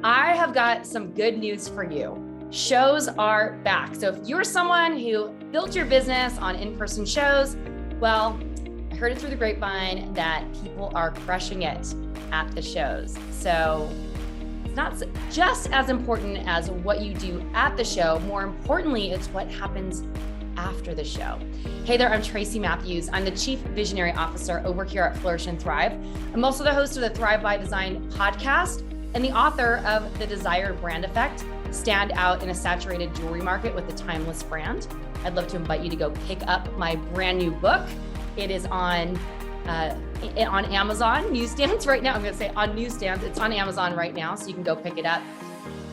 I have got some good news for you. Shows are back. So if you're someone who built your business on in-person shows, well, I heard it through the grapevine that people are crushing it at the shows. So it's not just as important as what you do at the show. More importantly, it's what happens after the show. Hey there, I'm Tracy Matthews. I'm the Chief Visionary Officer over here at Flourish and Thrive. I'm also the host of the Thrive by Design podcast and the author of The Desired Brand Effect, Stand Out in a Saturated Jewelry Market with a Timeless Brand. I'd love to invite you to go pick up my brand new book. It is on Amazon newsstands right now. I'm going to say on newsstands. It's on Amazon right now, so you can go pick it up.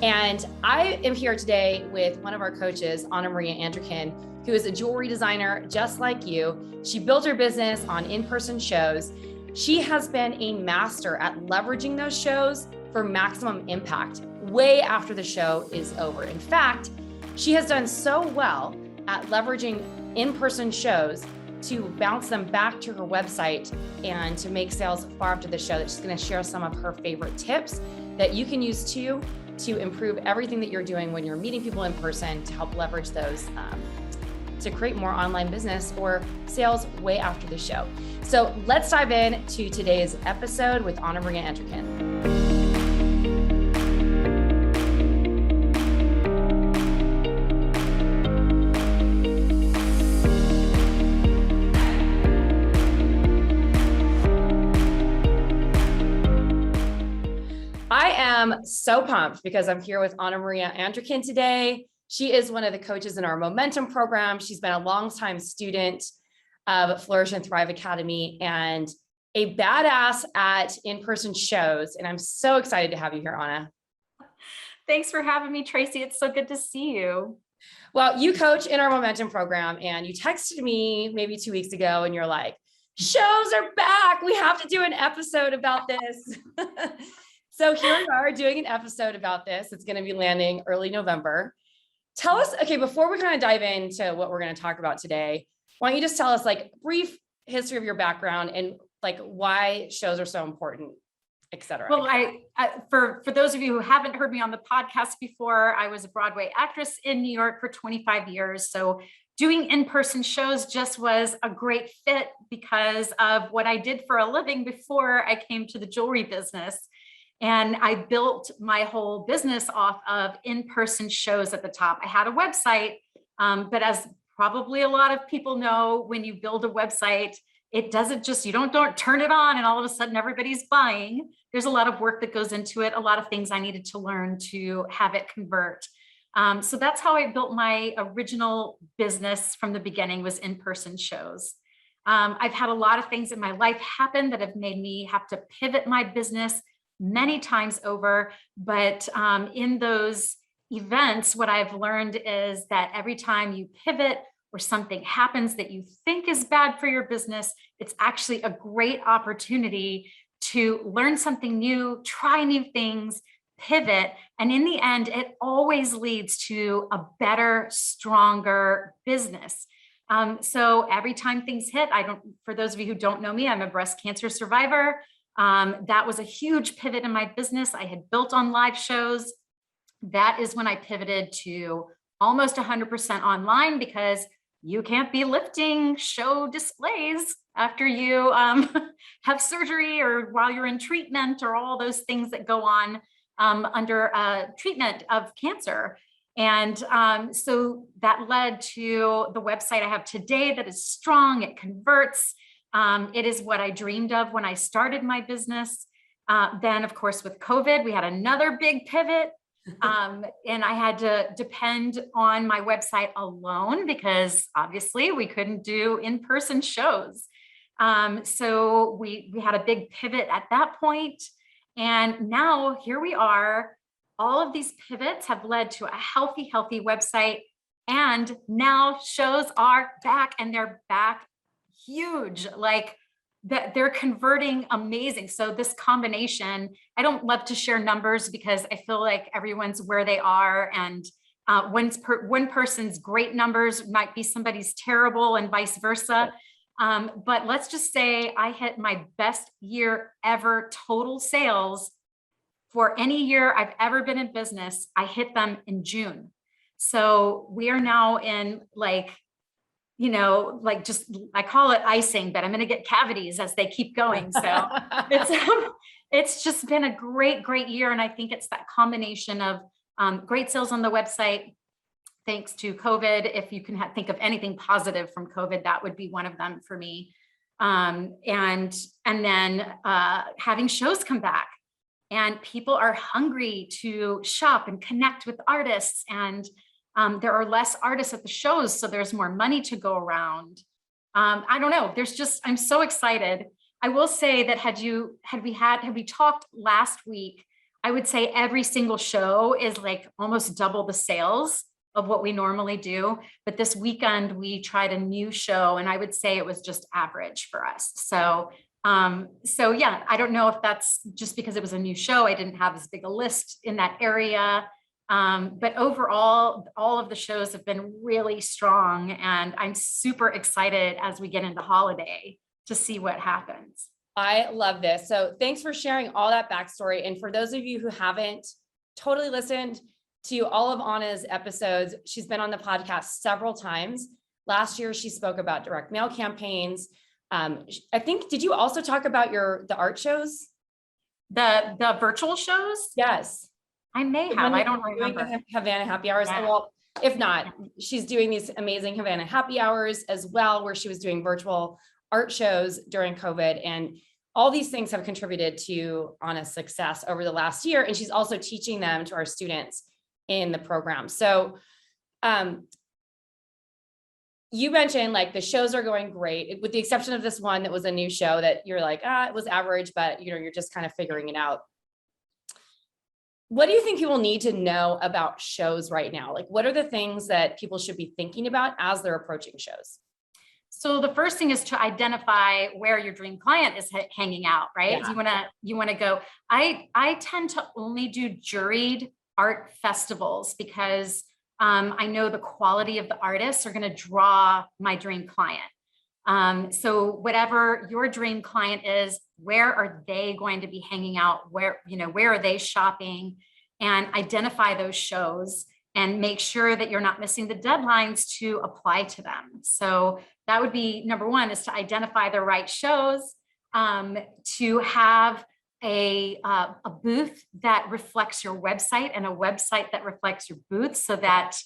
And I am here today with one of our coaches, Ana Maria Andricain, who is a jewelry designer just like you. She built her business on in-person shows. She has been a master at leveraging those shows for maximum impact way after the show is over. In fact, she has done so well at leveraging in-person shows to bounce them back to her website and to make sales far after the show that she's going to share some of her favorite tips that you can use too to improve everything that you're doing when you're meeting people in person to help leverage those to create more online business or sales way after the show. So let's dive in to today's episode with Ana Maria Andricain. I am so pumped because I'm here with Ana Maria Andricain today. She is one of the coaches in our Momentum program. She's been a longtime student of Flourish and Thrive Academy and a badass at in-person shows. And I'm so excited to have you here, Ana. Thanks for having me, Tracy. It's so good to see you. Well, you coach in our Momentum program and you texted me maybe 2 weeks ago and you're like, shows are back. We have to do an episode about this. So here we are doing an episode about this. It's going to be landing early November. Tell us, okay, before we kind of dive into what we're going to talk about today, why don't you just tell us like brief history of your background and like why shows are so important, et cetera. Well, for those of you who haven't heard me on the podcast before, I was a Broadway actress in New York for 25 years. So doing in-person shows just was a great fit because of what I did for a living before I came to the jewelry business. And I built my whole business off of in-person shows at the top. I had a website, but as probably a lot of people know, when you build a website, it doesn't just, you don't turn it on and all of a sudden everybody's buying. There's a lot of work that goes into it, a lot of things I needed to learn to have it convert. So that's how I built my original business from the beginning, was in-person shows. I've had a lot of things in my life happen that have made me have to pivot my business many times over, but in those events, what I've learned is that every time you pivot or something happens that you think is bad for your business, it's actually a great opportunity to learn something new, try new things, pivot, and in the end, it always leads to a better, stronger business. So every time things hit, for those of you who don't know me, I'm a breast cancer survivor. That was a huge pivot in my business. I had built on live shows. That is when I pivoted to almost 100% online because you can't be lifting show displays after you have surgery or while you're in treatment or all those things that go on under treatment of cancer. And so that led to the website I have today that is strong, it converts. It is what I dreamed of when I started my business. Then, of course, with COVID, we had another big pivot. And I had to depend on my website alone because obviously we couldn't do in-person shows. So we had a big pivot at that point. And now here we are. All of these pivots have led to a healthy website. And now shows are back, and they're back huge, like that they're converting amazing. So this combination, I don't love to share numbers because I feel like everyone's where they are. And one person's great numbers might be somebody's terrible and vice versa. But let's just say I hit my best year ever total sales for any year I've ever been in business, I hit them in June. So we are now in like, just, I call it icing, but I'm going to get cavities as they keep going. So it's just been a great, great year. And I think it's that combination of great sales on the website, thanks to COVID. If you can think of anything positive from COVID, that would be one of them for me. And then having shows come back, and people are hungry to shop and connect with artists, and there are less artists at the shows, so there's more money to go around. I don't know. I'm so excited. I will say that had we talked last week, I would say every single show is like almost double the sales of what we normally do. But this weekend we tried a new show, and I would say it was just average for us. So yeah, I don't know if that's just because it was a new show. I didn't have as big a list in that area. But overall, all of the shows have been really strong, and I'm super excited as we get into holiday to see what happens. I love this. So thanks for sharing all that backstory. And for those of you who haven't totally listened to all of Ana's episodes, she's been on the podcast several times. Last year, she spoke about direct mail campaigns. I think, did you also talk about the art shows? The virtual shows? Yes. I may have, I don't remember. Havana happy hours. Yeah. Well, if not, she's doing these amazing Havana happy hours as well, where she was doing virtual art shows during COVID. And all these things have contributed to Ana's success over the last year. And she's also teaching them to our students in the program. So you mentioned like the shows are going great, with the exception of this one that was a new show that you're like, it was average, but you're just kind of figuring it out. What do you think people need to know about shows right now? Like, what are the things that people should be thinking about as they're approaching shows? So the first thing is to identify where your dream client is hanging out, right? Yeah. You want to go. I tend to only do juried art festivals because I know the quality of the artists are going to draw my dream client. So whatever your dream client is, where are they going to be hanging out? Where are they shopping? And identify those shows and make sure that you're not missing the deadlines to apply to them. So that would be number one, is to identify the right shows, to have a booth that reflects your website and a website that reflects your booth, so that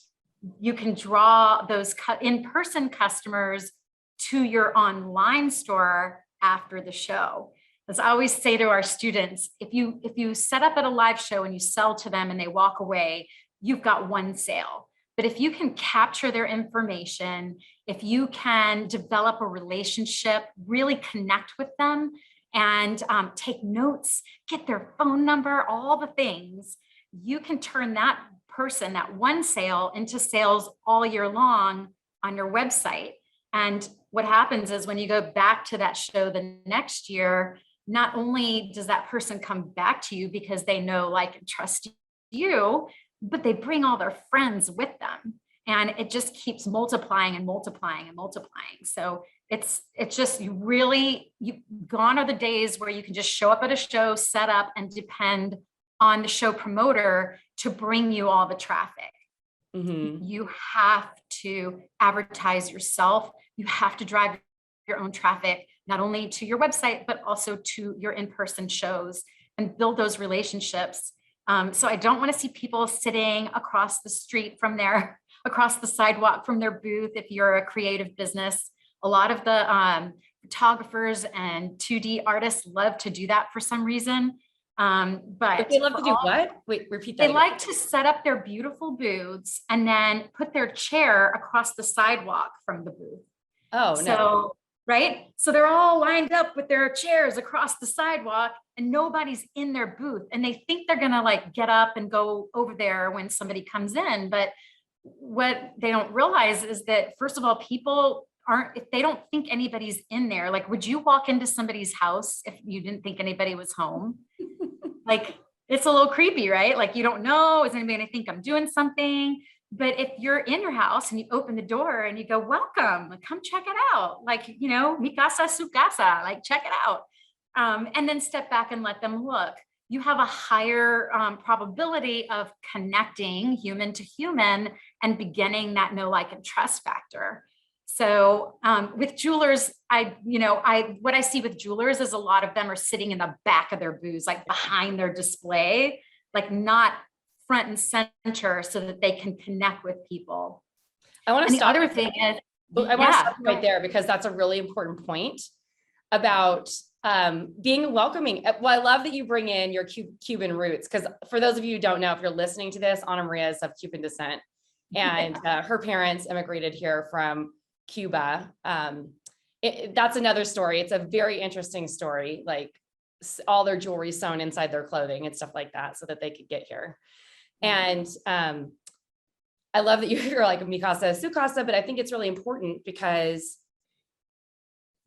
you can draw those in-person customers to your online store after the show. As I always say to our students, if you set up at a live show and you sell to them and they walk away, you've got one sale. But if you can capture their information, if you can develop a relationship, really connect with them, and take notes, get their phone number, all the things, you can turn that person, that one sale, into sales all year long on your website. And what happens is when you go back to that show the next year, not only does that person come back to you because they know, like, and trust you, but they bring all their friends with them. And it just keeps multiplying and multiplying and multiplying. So it's just gone are the days where you can just show up at a show, set up, and depend on the show promoter to bring you all the traffic. Mm-hmm. You have to advertise yourself. You have to drive your own traffic, not only to your website, but also to your in-person shows, and build those relationships. So I don't want to see people sitting across the street from across the sidewalk from their booth. If you're a creative business, a lot of the photographers and 2D artists love to do that for some reason. But they love to do what? Wait, repeat that. They like to set up their beautiful booths and then put their chair across the sidewalk from the booth. Oh, no. Right? So they're all lined up with their chairs across the sidewalk, and nobody's in their booth. And they think they're going to like get up and go over there when somebody comes in. But what they don't realize is that, first of all, people if they don't think anybody's in there. Like, would you walk into somebody's house if you didn't think anybody was home? Like, it's a little creepy, right? Like, you don't know, is anybody going to think I'm doing something? But if you're in your house and you open the door and you go, welcome, come check it out. Like, mi casa, su casa, like, check it out. And then step back and let them look. you have a higher probability of connecting human to human and beginning that know, like, and trust factor. So with jewelers, what I see with jewelers is a lot of them are sitting in the back of their booths, like behind their display, like not front and center, so that they can connect with people. I want to stop. The other thing is, I want to stop right there, because that's a really important point about being welcoming. Well, I love that you bring in your Cuban roots, because for those of you who don't know, if you're listening to this, Ana Maria is of Cuban descent, and her parents immigrated here from Cuba. That's another story. It's a very interesting story, like all their jewelry sewn inside their clothing and stuff like that, so that they could get here. And I love that you're like mi casa, su casa, but I think it's really important, because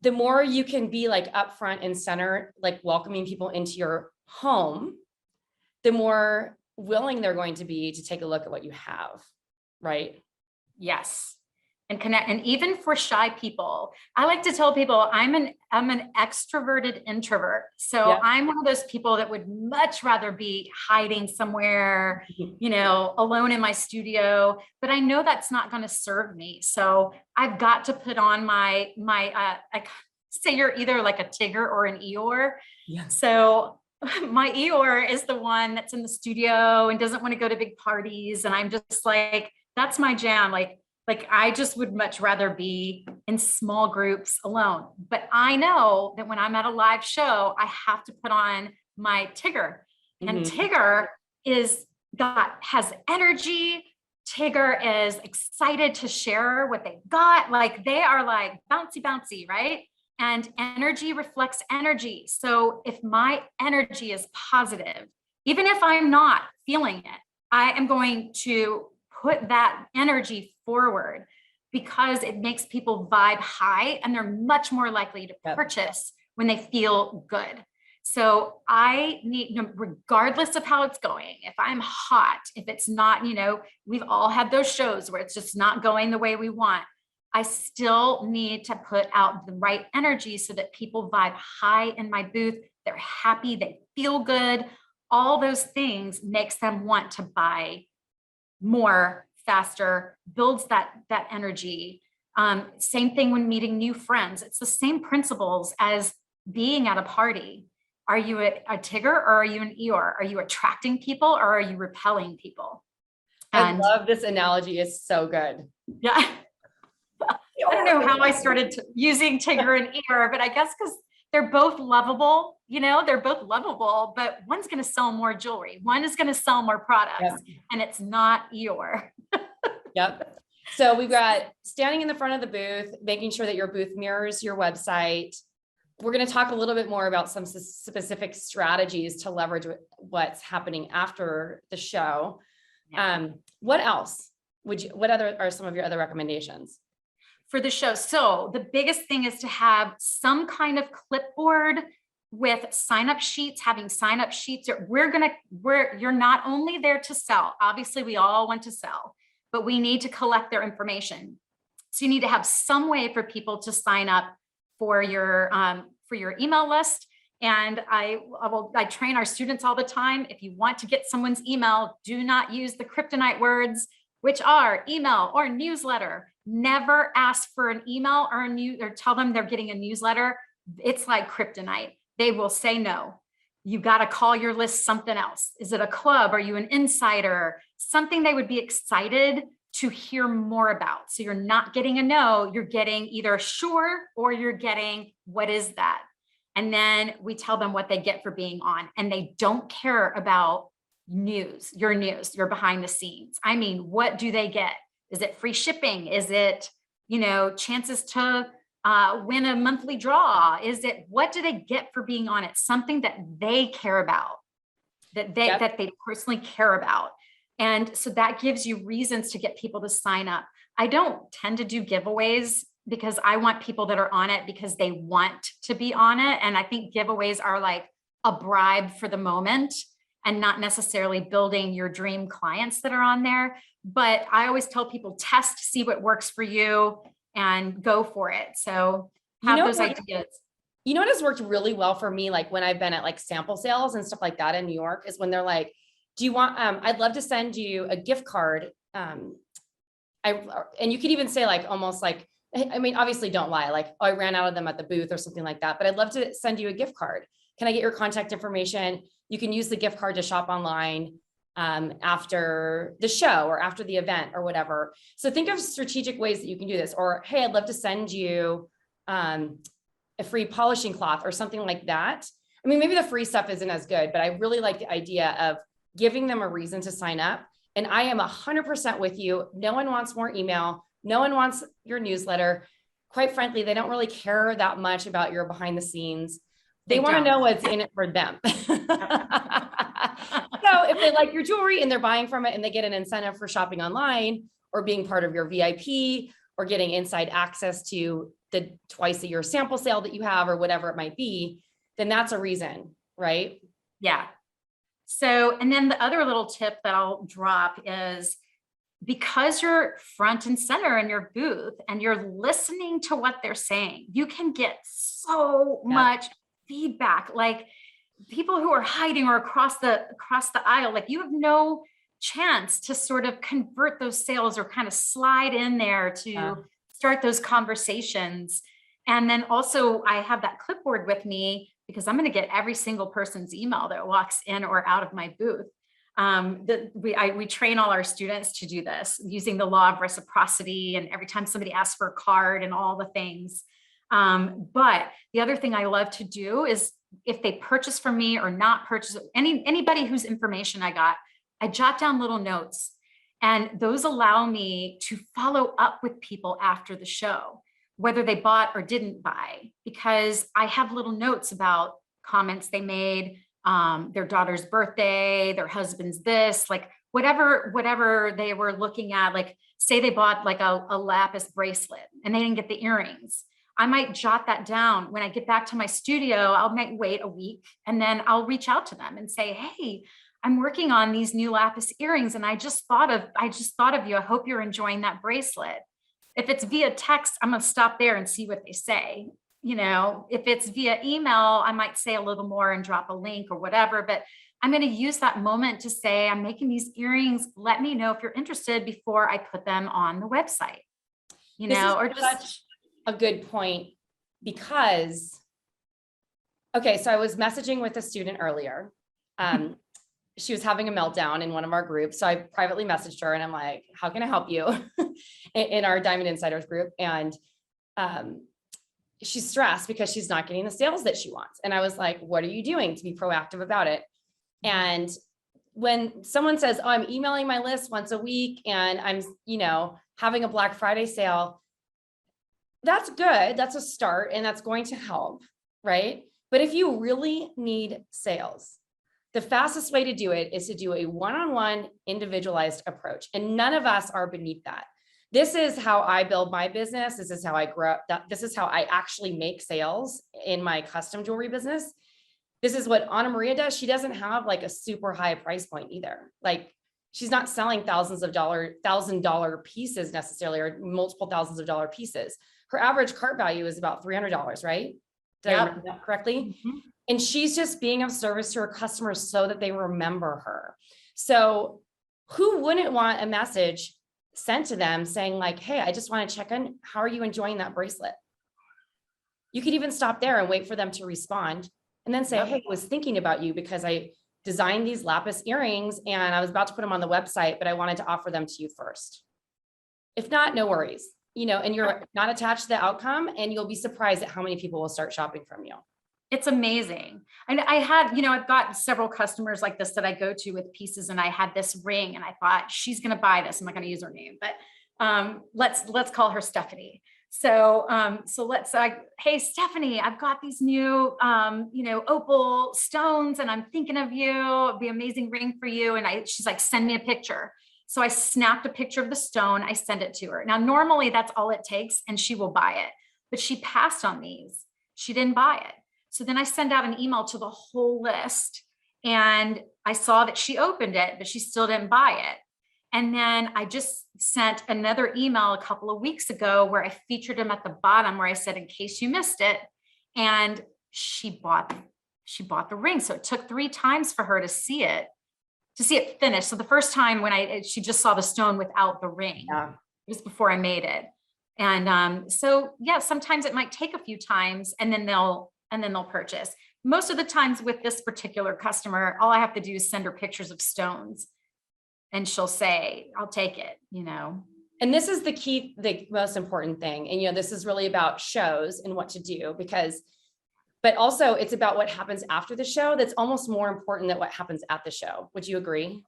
the more you can be like upfront and center, like welcoming people into your home, the more willing they're going to be to take a look at what you have, right? Yes. And connect. And even for shy people, I like to tell people I'm an extroverted introvert. So yeah. I'm one of those people that would much rather be hiding somewhere, alone in my studio, but I know that's not going to serve me. So I've got to put on my I say you're either like a Tigger or an Eeyore. Yeah. So my Eeyore is the one that's in the studio and doesn't want to go to big parties. And I'm just like, that's my jam. Like I just would much rather be in small groups alone. But I know that when I'm at a live show, I have to put on my Tigger. And Tigger has energy. Tigger is excited to share what they've got. Like they are like bouncy, right? And energy reflects energy. So if my energy is positive, even if I'm not feeling it, I am going to put that energy forward, because it makes people vibe high and they're much more likely to purchase when they feel good. So I need, regardless of how it's going, if I'm hot, if it's not, we've all had those shows where it's just not going the way we want. I still need to put out the right energy so that people vibe high in my booth. They're happy, they feel good. All those things makes them want to buy more, faster, builds that energy. Same thing when meeting new friends. It's the same principles as being at a party. Are you a Tigger or are you an Eeyore? Are you attracting people or are you repelling people? I love this analogy. It's so good. Yeah. I don't know how I started using Tigger and Eeyore, but I guess because they're both lovable, they're both lovable, but one's going to sell more jewelry. One is going to sell more products, and it's not Eeyore. Yep. So we've got standing in the front of the booth, making sure that your booth mirrors your website. We're going to talk a little bit more about some specific strategies to leverage what's happening after the show. Yeah. What else what other are some of your other recommendations for the show? So the biggest thing is to have some kind of clipboard with sign-up sheets, having sign-up sheets. You're not only there to sell. Obviously, we all want to sell, but we need to collect their information. So you need to have some way for people to sign up for your email list. And I train our students all the time. If you want to get someone's email, do not use the kryptonite words, which are email or newsletter. Never ask for an email or tell them they're getting a newsletter. It's like kryptonite. They will say no. You got to call your list something else. Is it a club? Are you an insider? Something they would be excited to hear more about. So you're not getting a no, you're getting either sure or you're getting what is that? And then we tell them what they get for being on, and they don't care about news, your behind the scenes. I mean, what do they get? Is it free shipping? Is it, chances to win a monthly draw? What do they get for being on it? Something that they care about, that they personally care about. And so that gives you reasons to get people to sign up. I don't tend to do giveaways because I want people that are on it because they want to be on it. And I think giveaways are like a bribe for the moment and not necessarily building your dream clients that are on there. But I always tell people, test, see what works for you and go for it. So have those ideas. You know what has worked really well for me, like when I've been at like sample sales and stuff like that in New York, is when they're like, do you want, I'd love to send you a gift card. And you could even say like, almost like, I mean, obviously don't lie. Like, oh, I ran out of them at the booth or something like that, but I'd love to send you a gift card. Can I get your contact information? You can use the gift card to shop online after the show or after the event or whatever. So think of strategic ways that you can do this. Or, hey, I'd love to send you a free polishing cloth or something like that. I mean, maybe the free stuff isn't as good, but I really like the idea of giving them a reason to sign up. And I am 100% with you. No one wants more email. No one wants your newsletter. Quite frankly, they don't really care that much about your behind the scenes. They want to know what's in it for them. So if they like your jewelry and they're buying from it and they get an incentive for shopping online or being part of your VIP or getting inside access to the twice a year sample sale that you have or whatever it might be, then that's a reason, right? Yeah. So, and then the other little tip that I'll drop is, because you're front and center in your booth and you're listening to what they're saying, you can get so much feedback. Like people who are hiding or across the aisle, like you have no chance to sort of convert those sales or kind of slide in there to start those conversations. And then also I have that clipboard with me because I'm going to get every single person's email that walks in or out of my booth. We train all our students to do this using the law of reciprocity, and every time somebody asks for a card and all the things. But the other thing I love to do is, if they purchase from me or not purchase, anybody whose information I got, I jot down little notes, and those allow me to follow up with people after the show, whether they bought or didn't buy, because I have little notes about comments they made, their daughter's birthday, their husband's this, like whatever they were looking at. Like say they bought like a lapis bracelet and they didn't get the earrings. I might jot that down. When I get back to my studio, I might wait a week and then I'll reach out to them and say, hey, I'm working on these new lapis earrings and I just thought of you. I hope you're enjoying that bracelet. If it's via text, I'm going to stop there and see what they say. You know, if it's via email, I might say a little more and drop a link or whatever, but I'm going to use that moment to say, I'm making these earrings. Let me know if you're interested before I put them on the website, you know, or just such a good point, because, okay, so I was messaging with a student earlier. She was having a meltdown in one of our groups. So I privately messaged her and I'm like, how can I help you in our Diamond Insiders group? And, she's stressed because she's not getting the sales that she wants. And I was like, what are you doing to be proactive about it? And when someone says, oh, I'm emailing my list once a week and I'm, you know, having a Black Friday sale, that's good. That's a start and that's going to help, right? But if you really need sales, the fastest way to do it is to do a one-on-one individualized approach. And none of us are beneath that. This is how I build my business. This is how I grow. This is how I actually make sales in my custom jewelry business. This is what Ana Maria does. She doesn't have like a super high price point either. Like she's not selling $1,000 pieces necessarily, or multiple thousands of dollar pieces. Her average cart value is about $300, right? Did I remember that correctly? Mm-hmm. And she's just being of service to her customers so that they remember her. So who wouldn't want a message sent to them saying like, hey, I just want to check in. How are you enjoying that bracelet? You could even stop there and wait for them to respond and then say, hey, I was thinking about you because I designed these lapis earrings and I was about to put them on the website, but I wanted to offer them to you first. If not, no worries, you know, and you're not attached to the outcome, and you'll be surprised at how many people will start shopping from you. It's amazing. And I had, you know, I've got several customers like this that I go to with pieces, and I had this ring and I thought she's going to buy this. I'm not going to use her name, but let's call her Stephanie. So let's hey, Stephanie, I've got these new, you know, opal stones and I'm thinking of you. It'd be an amazing ring for you. And she's like, send me a picture. So I snapped a picture of the stone. I sent it to her. Now, normally that's all it takes and she will buy it, but she passed on these. She didn't buy it. So then I send out an email to the whole list and I saw that she opened it, but she still didn't buy it. And then I just sent another email a couple of weeks ago where I featured him at the bottom where I said, in case you missed it, and she bought the ring. So it took 3 times for her to see it finished. So the first time when she just saw the stone without the ring. Yeah. It was before I made it. And so yeah, sometimes it might take a few times and then they'll purchase. Most of the times with this particular customer, all I have to do is send her pictures of stones and she'll say, I'll take it, you know. And this is the most important thing. And, you know, this is really about shows and what to do but also it's about what happens after the show. That's almost more important than what happens at the show. Would you agree?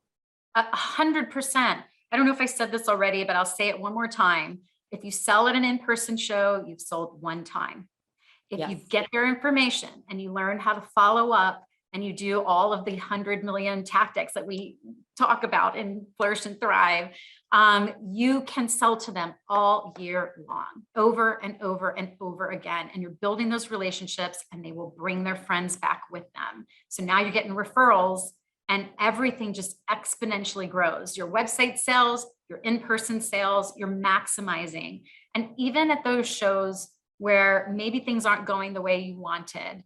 100%. I don't know if I said this already, but I'll say it one more time. If you sell at an in-person show, you've sold one time. If Yes. you get their information and you learn how to follow up and you do all of the 100 million tactics that we talk about in Flourish and Thrive, you can sell to them all year long, over and over and over again. And you're building those relationships and they will bring their friends back with them. So now you're getting referrals and everything just exponentially grows. Your website sales, your in-person sales, you're maximizing. And even at those shows where maybe things aren't going the way you wanted,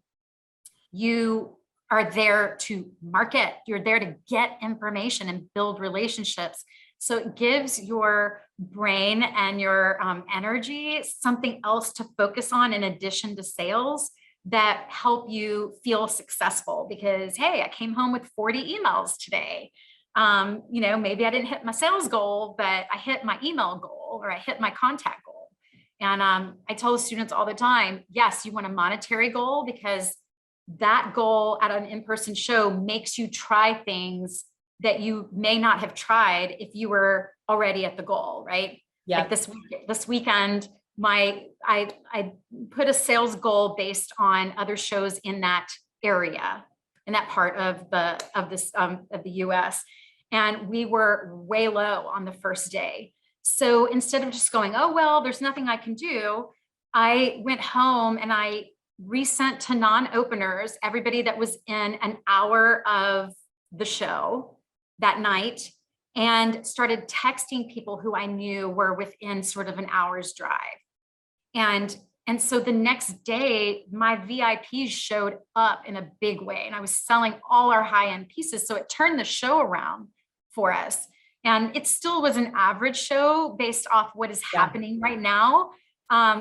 you are there to market. You're there to get information and build relationships. So it gives your brain and your energy something else to focus on in addition to sales that help you feel successful because, hey, I came home with 40 emails today. You know, maybe I didn't hit my sales goal, but I hit my email goal or I hit my contact goal. And I tell the students all the time, yes, you want a monetary goal because that goal at an in-person show makes you try things that you may not have tried if you were already at the goal, right? Yeah. Like this weekend, I put a sales goal based on other shows in that area, in that part of the US. And we were way low on the first day. So instead of just going, oh, well, there's nothing I can do, I went home and I resent to non-openers, everybody that was in an hour of the show that night, and started texting people who I knew were within sort of an hour's drive. And so the next day, my VIPs showed up in a big way and I was selling all our high-end pieces. So it turned the show around for us. And it still was an average show based off what is happening right now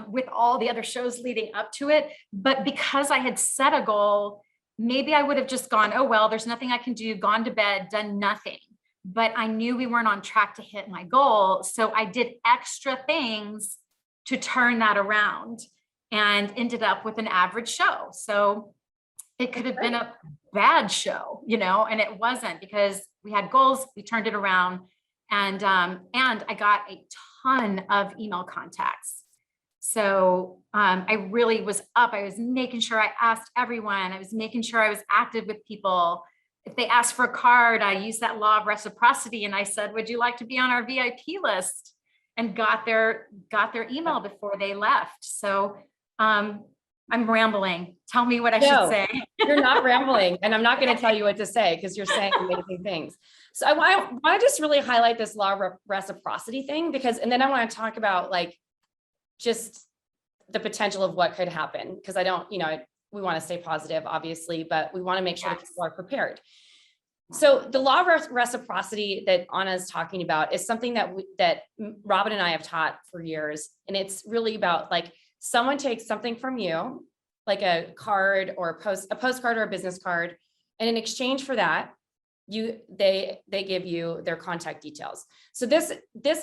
with all the other shows leading up to it. But because I had set a goal, maybe I would have just gone, oh, well, there's nothing I can do, gone to bed, done nothing. But I knew we weren't on track to hit my goal. So I did extra things to turn that around and ended up with an average show. So it could have been a bad show, you know, and it wasn't because we had goals, we turned it around. And I got a ton of email contacts. So I really was up. I was making sure I asked everyone. I was making sure I was active with people. If they asked for a card, I used that law of reciprocity. And I said, would you like to be on our VIP list? And got their email before they left. So I'm rambling. Tell me what I should say. You're not rambling. And I'm not going to tell you what to say because you're saying amazing things. So I want to just really highlight this law of reciprocity thing and then I want to talk about like just the potential of what could happen. Because we want to stay positive, obviously, but we want to make sure that people are prepared. So the law of reciprocity that Ana is talking about is something that Robin and I have taught for years. And it's really about like someone takes something from you, like a card or a postcard or a business card. And in exchange for that, they give you their contact details. So this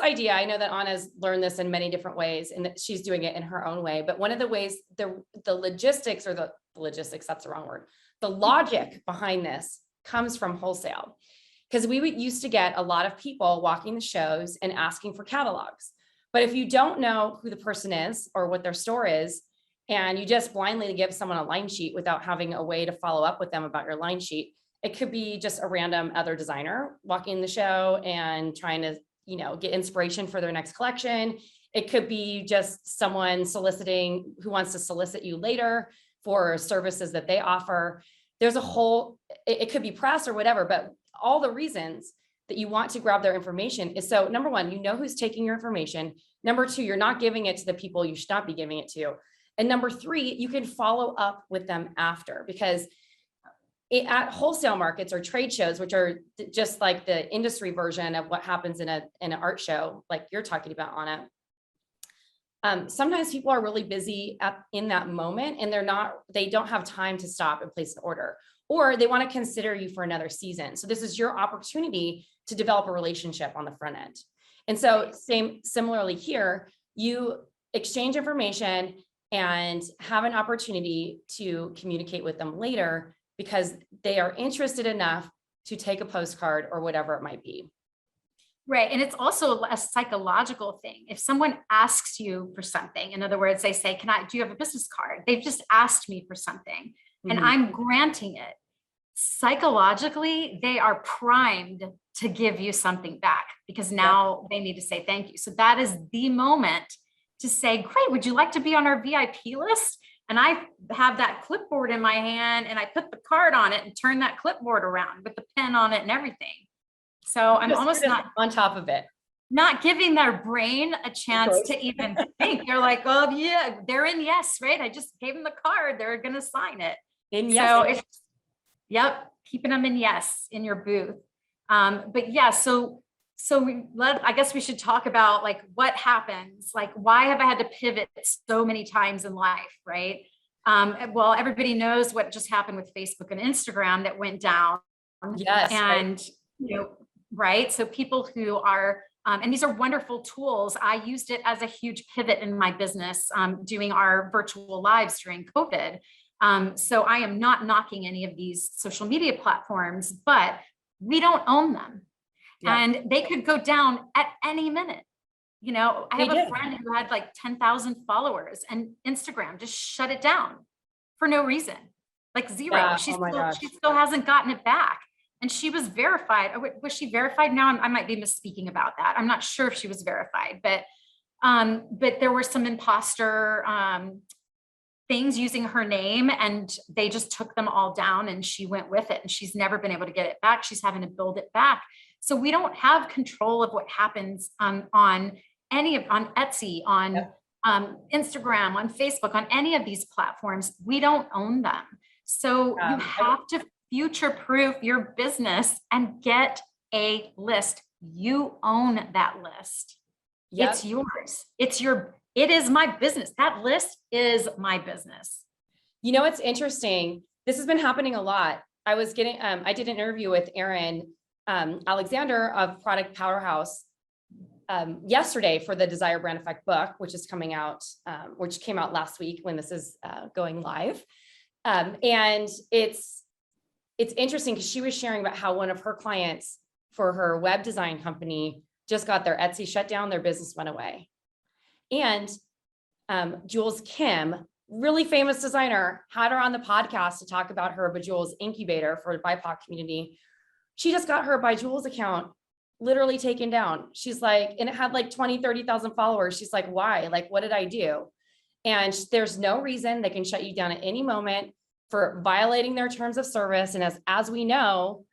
idea, I know that Ana's learned this in many different ways and that she's doing it in her own way. But one of the ways the logistics that's the wrong word. The logic behind this comes from wholesale, because we used to get a lot of people walking the shows and asking for catalogs. But if you don't know who the person is or what their store is, and you just blindly give someone a line sheet without having a way to follow up with them about your line sheet, it could be just a random other designer walking the show and trying to, get inspiration for their next collection. It could be just someone who wants to solicit you later for services that they offer. There's it could be press or whatever, but all the reasons that you want to grab their information is so number one, who's taking your information. Number two, you're not giving it to the people you should not be giving it to. And number three, you can follow up with them after, because at wholesale markets or trade shows, which are just like the industry version of what happens in an art show, like you're talking about, Ana. Sometimes people are really busy in that moment, and they don't have time to stop and place an order, or they want to consider you for another season. So this is your opportunity to develop a relationship on the front end. And so similarly here, you exchange information and have an opportunity to communicate with them later, because they are interested enough to take a postcard or whatever it might be. Right. And it's also a psychological thing. If someone asks you for something, in other words, they say, do you have a business card? They've just asked me for something and I'm granting it. Psychologically, they are primed to give you something back, because now they need to say thank you. So that is the moment to say, great, would you like to be on our VIP list? And I have that clipboard in my hand and I put the card on it and turn that clipboard around with the pen on it and everything. So I'm almost not on top of it, not giving their brain a chance to even think. They're like, oh yeah, they're in yes, right? I just gave them the card. They're going to sign it. So keeping them in yes in your booth. But yeah, I guess we should talk about like what happens, like why have I had to pivot so many times in life, right? Well, everybody knows what just happened with Facebook and Instagram that went down. Yes. And, right. So people who are, and these are wonderful tools. I used it as a huge pivot in my business, doing our virtual lives during COVID. So I am not knocking any of these social media platforms, but we don't own them. Yeah. And they could go down at any minute. I have a friend who had like 10,000 followers and Instagram just shut it down for no reason, like zero. Yeah. She still hasn't gotten it back. And she was verified. Was she verified? Now I might be misspeaking about that. I'm not sure if she was verified, but there were some imposter things using her name, and they just took them all down and she went with it, and she's never been able to get it back. She's having to build it back. So we don't have control of what happens on Etsy, on Instagram, on Facebook, on any of these platforms. We don't own them. So you have to future-proof your business and get a list. You own that list. Yep. It's yours. It is my business. That list is my business. It's interesting. This has been happening a lot. I did an interview with Erin Alexander of Product Powerhouse yesterday for the Desire Brand Effect book, which is coming out, which came out last week when this is going live. And it's interesting because she was sharing about how one of her clients for her web design company just got their Etsy shut down, their business went away. And Jules Kim, really famous designer, had her on the podcast to talk about her Bejewels incubator for the BIPOC community. She just got her By Jules account literally taken down. She's like, and it had like 20, 30,000 followers. She's like, why? Like, what did I do? And there's no reason. They can shut you down at any moment for violating their terms of service. And as we know,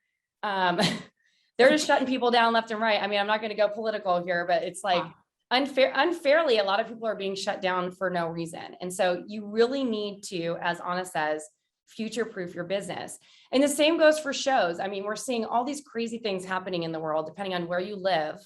they're just shutting people down left and right. I mean, I'm not going to go political here, but it's like unfairly, a lot of people are being shut down for no reason. And so you really need to, as Ana says, future-proof your business. And the same goes for shows. I mean, we're seeing all these crazy things happening in the world, depending on where you live.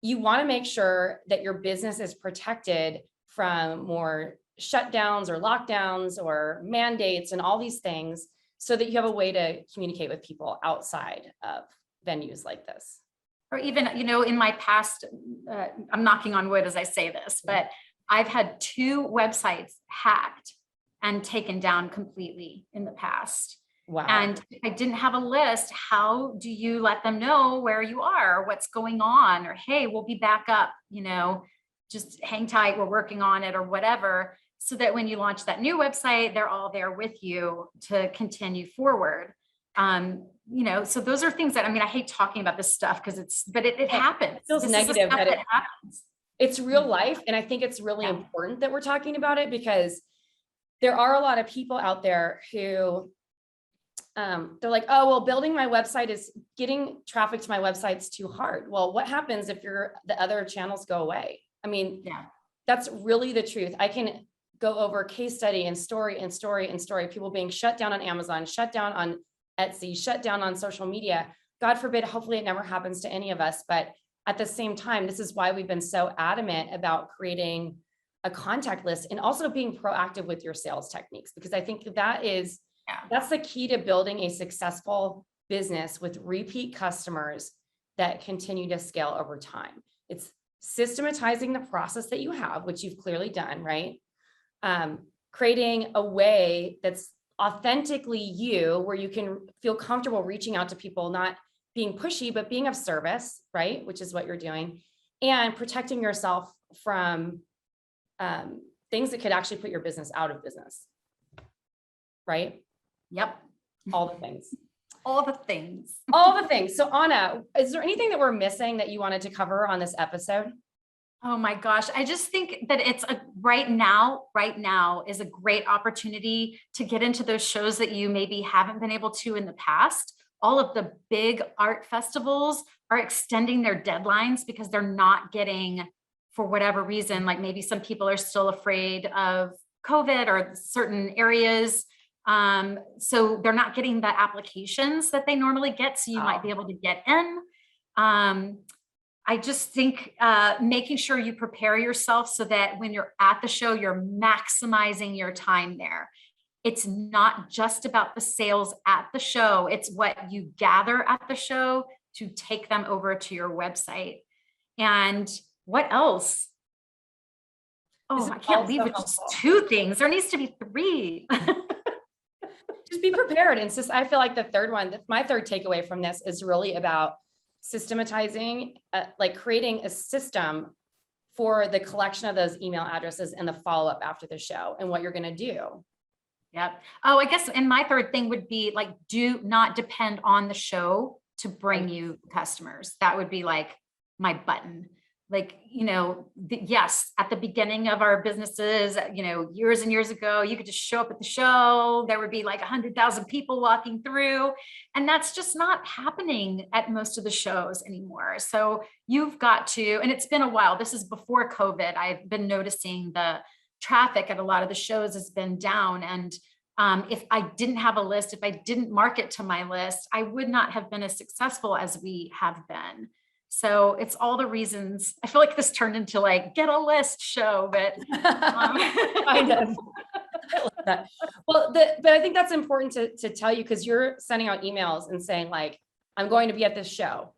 You want to make sure that your business is protected from more shutdowns or lockdowns or mandates and all these things, so that you have a way to communicate with people outside of venues like this. Or even, in my past, I'm knocking on wood as I say this, but I've had 2 websites hacked and taken down completely in the past. Wow. And if I didn't have a list, how do you let them know where you are, or what's going on, or, hey, we'll be back up, just hang tight, we're working on it, or whatever, so that when you launch that new website, they're all there with you to continue forward. So those are things that, I hate talking about this stuff because it happens. It feels negative that it happens. It's real life. And I think it's really important that we're talking about it, because there are a lot of people out there who they're like, oh, well, building my website is getting traffic to my website's too hard. Well, what happens if the other channels go away? I mean, that's really the truth. I can go over case study and story and story and story, people being shut down on Amazon, shut down on Etsy, shut down on social media. God forbid, hopefully it never happens to any of us. But at the same time, this is why we've been so adamant about creating a contact list and also being proactive with your sales techniques, because I think that's the key to building a successful business with repeat customers that continue to scale over time. It's systematizing the process that you have, which you've clearly done, right? Creating a way that's authentically you, where you can feel comfortable reaching out to people, not being pushy, but being of service, right? Which is what you're doing, and protecting yourself from things that could actually put your business out of business, right? Yep. All the things. All the things. All the things. So Ana, is there anything that we're missing that you wanted to cover on this episode? Oh my gosh. I just think that it's right now is a great opportunity to get into those shows that you maybe haven't been able to in the past. All of the big art festivals are extending their deadlines because they're not getting, for whatever reason, like maybe some people are still afraid of COVID or certain areas. So they're not getting the applications that they normally get. So you might be able to get in. I just think making sure you prepare yourself so that when you're at the show, you're maximizing your time there. It's not just about the sales at the show. It's what you gather at the show to take them over to your website. And what else? Oh, I can't believe it's just 2 things. There needs to be 3. Just be prepared. And I feel like the third one, my third takeaway from this is really about systematizing, like creating a system for the collection of those email addresses and the follow-up after the show and what you're going to do. Yep. Oh, I guess, and my third thing would be like, do not depend on the show to bring you customers. That would be like my button. Like, yes, at the beginning of our businesses, years and years ago, you could just show up at the show. There would be like 100,000 people walking through, and that's just not happening at most of the shows anymore. So you've got to, and it's been a while. This is before COVID. I've been noticing the traffic at a lot of the shows has been down. And if I didn't have a list, if I didn't market to my list, I would not have been as successful as we have been. So it's all the reasons. I feel like this turned into like get a list show, but kind of. I love that. Well, but I think that's important to tell you, because you're sending out emails and saying like, I'm going to be at this show.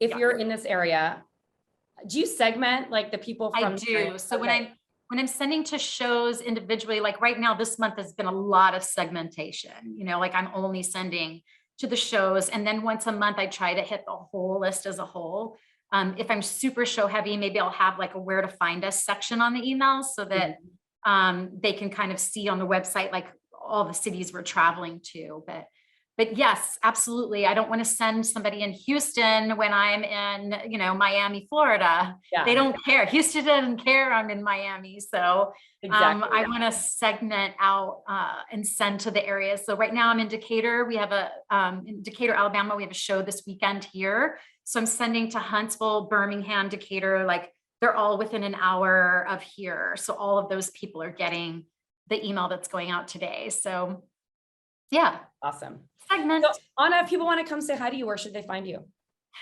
If you're in this area, do you segment like the people from? I do. So when I'm sending to shows individually, like right now, this month has been a lot of segmentation, like I'm only sending to the shows. And then once a month, I try to hit the whole list as a whole. If I'm super show heavy, maybe I'll have like a where to find us section on the emails so that they can kind of see on the website, like all the cities we're traveling to. But yes, absolutely. I don't want to send somebody in Houston when I'm in, Miami, Florida. Yeah. They don't care. Houston doesn't care I'm in Miami. So exactly. I want to segment out and send to the areas. So right now I'm in Decatur. We have in Decatur, Alabama, we have a show this weekend here. So I'm sending to Huntsville, Birmingham, Decatur, like they're all within an hour of here. So all of those people are getting the email that's going out today. So yeah. Awesome. Segment. So, Ana, if people want to come say hi to you, where should they find you?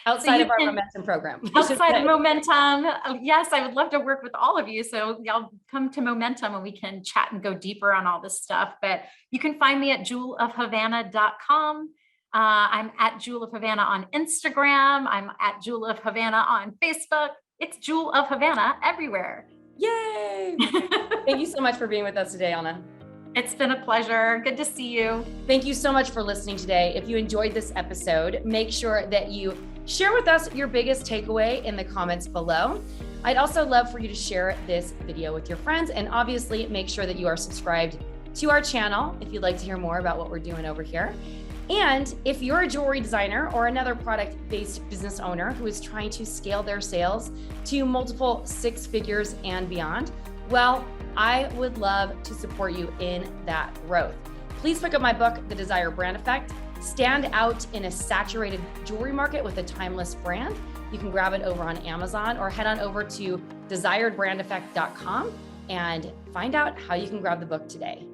Outside of our Momentum program. Outside of Momentum. Yes, I would love to work with all of you. So y'all come to Momentum and we can chat and go deeper on all this stuff. But you can find me at jewelofhavana.com. I'm at Jewel of Havana on Instagram. I'm at Jewel of Havana on Facebook. It's Jewel of Havana everywhere. Yay. Thank you so much for being with us today, Ana. It's been a pleasure. Good to see you. Thank you so much for listening today. If you enjoyed this episode, make sure that you share with us your biggest takeaway in the comments below. I'd also love for you to share this video with your friends, and obviously make sure that you are subscribed to our channel if you'd like to hear more about what we're doing over here. And if you're a jewelry designer or another product-based business owner who is trying to scale their sales to multiple 6 figures and beyond, well, I would love to support you in that growth. Please pick up my book, The Desire Brand Effect. stand out in a saturated jewelry market with a timeless brand, you can grab it over on Amazon or head on over to desiredbrandeffect.com and find out how you can grab the book today.